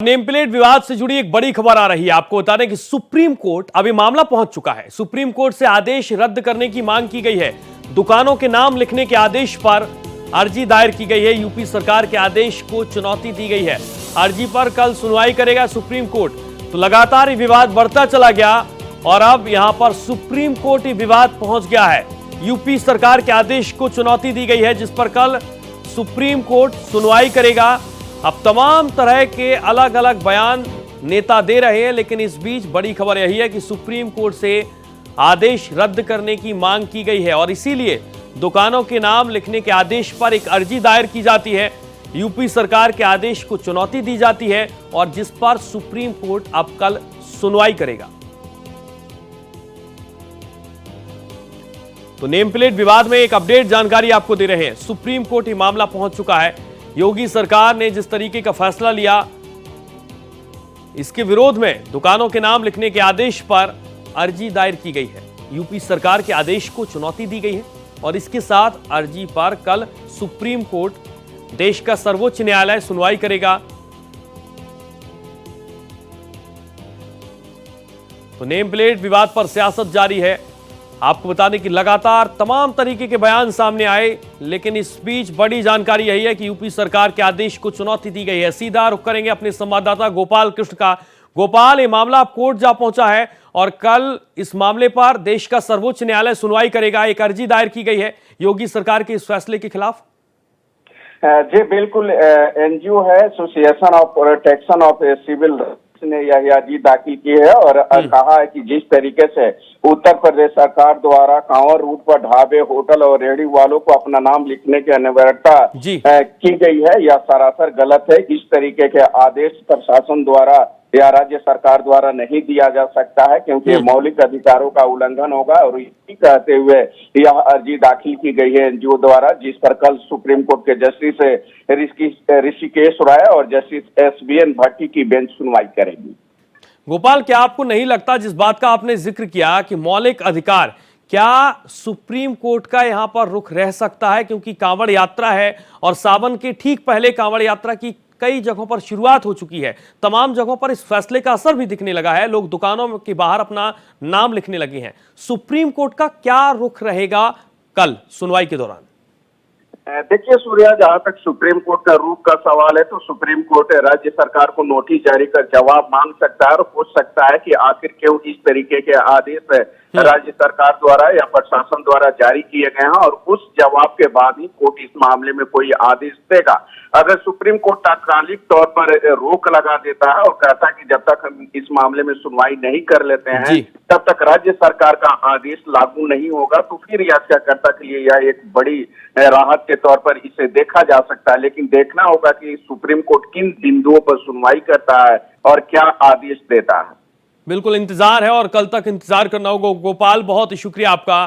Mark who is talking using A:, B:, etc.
A: Name plate विवाद से जुड़ी एक बड़ी खबर आ रही है। आपको बता दें कि सुप्रीम कोर्ट अभी मामला पहुंच चुका है। सुप्रीम कोर्ट से आदेश रद्द करने की मांग की गई है। दुकानों के नाम लिखने के आदेश पर अर्जी दायर की गई है। यूपी सरकार के आदेश को चुनौती दी गई है। अर्जी पर कल सुनवाई करेगा सुप्रीम कोर्ट। तो लगातार ये विवाद बढ़ता चला गया और अब यहां पर सुप्रीम कोर्ट ये विवाद पहुंच गया है। यूपी सरकार के आदेश को चुनौती दी गई है, जिस पर कल सुप्रीम कोर्ट सुनवाई करेगा। अब तमाम तरह के अलग अलग बयान नेता दे रहे हैं, लेकिन इस बीच बड़ी खबर यही है कि सुप्रीम कोर्ट से आदेश रद्द करने की मांग की गई है और इसीलिए दुकानों के नाम लिखने के आदेश पर एक अर्जी दायर की जाती है। यूपी सरकार के आदेश को चुनौती दी जाती है और जिस पर सुप्रीम कोर्ट अब कल सुनवाई करेगा। तो नेम प्लेट विवाद में एक अपडेट जानकारी आपको दे रहे हैं। सुप्रीम कोर्ट ये मामला पहुंच चुका है। योगी सरकार ने जिस तरीके का फैसला लिया, इसके विरोध में दुकानों के नाम लिखने के आदेश पर अर्जी दायर की गई है। यूपी सरकार के आदेश को चुनौती दी गई है और इसके साथ अर्जी पर कल सुप्रीम कोर्ट, देश का सर्वोच्च न्यायालय, सुनवाई करेगा। तो नेम प्लेट विवाद पर सियासत जारी है। आपको बता दें कि लगातार तमाम तरीके के बयान सामने आए, लेकिन इस बीच बड़ी जानकारी यही है कि यूपी सरकार के आदेश को चुनौती दी गई है। सीधा रुख करेंगे अपने संवाददाता गोपाल कृष्ण का। गोपाल, ये मामला अब कोर्ट जा पहुंचा है और कल इस मामले पर देश का सर्वोच्च न्यायालय सुनवाई करेगा। एक अर्जी दायर की गई है योगी सरकार के इस फैसले के खिलाफ।
B: जी बिल्कुल, एनजीओ है association of protection of civil ने यह अर्जी दाखिल की है और कहा है कि जिस तरीके से उत्तर प्रदेश सरकार द्वारा कांवर रूट पर ढाबे, होटल और रेहड़ी वालों को अपना नाम लिखने की अनिवार्यता की गई है, यह सरासर गलत है। इस तरीके के आदेश प्रशासन द्वारा या राज्य सरकार द्वारा नहीं दिया जा सकता है, क्योंकि मौलिक अधिकारों का उल्लंघन होगा। और इसी कहते हुए यह अर्जी दाखिल की गई है एनजीओ द्वारा, जिस पर कल सुप्रीम कोर्ट के जस्टिस ऋषिकेश राय और जस्टिस SBN भट्टी की बेंच सुनवाई करेगी।
A: गोपाल, क्या आपको नहीं लगता, जिस बात का आपने जिक्र किया कि मौलिक अधिकार, क्या सुप्रीम कोर्ट का यहां पर रुख रह सकता है? क्योंकि कांवड़ यात्रा है और सावन के ठीक पहले कांवड़ यात्रा की कई जगहों पर शुरुआत हो चुकी है। तमाम जगहों पर इस फैसले का असर भी दिखने लगा है। लोग दुकानों के बाहर अपना नाम लिखने लगे हैं। सुप्रीम कोर्ट का क्या रुख रहेगा कल सुनवाई के दौरान?
B: देखिए सूर्या, जहां तक सुप्रीम कोर्ट का रुख का सवाल है, तो सुप्रीम कोर्ट राज्य सरकार को नोटिस जारी कर जवाब मांग सकता है और पूछ सकता है कि आखिर क्यों इस तरीके के आदेश राज्य सरकार द्वारा या प्रशासन द्वारा जारी किए गए हैं, और उस जवाब के बाद ही कोर्ट इस मामले में कोई आदेश देगा। अगर सुप्रीम कोर्ट तात्कालिक तौर पर रोक लगा देता है और कहता है कि जब तक हम इस मामले में सुनवाई नहीं कर लेते हैं तब तक राज्य सरकार का आदेश लागू नहीं होगा, तो फिर याचिकाकर्ता के लिए यह एक बड़ी राहत के तौर पर इसे देखा जा सकता है। लेकिन देखना होगा कि सुप्रीम कोर्ट किन बिंदुओं पर सुनवाई करता है और क्या आदेश देता है।
A: बिल्कुल इंतजार है और कल तक इंतजार करना होगा। गोपाल, बहुत शुक्रिया आपका।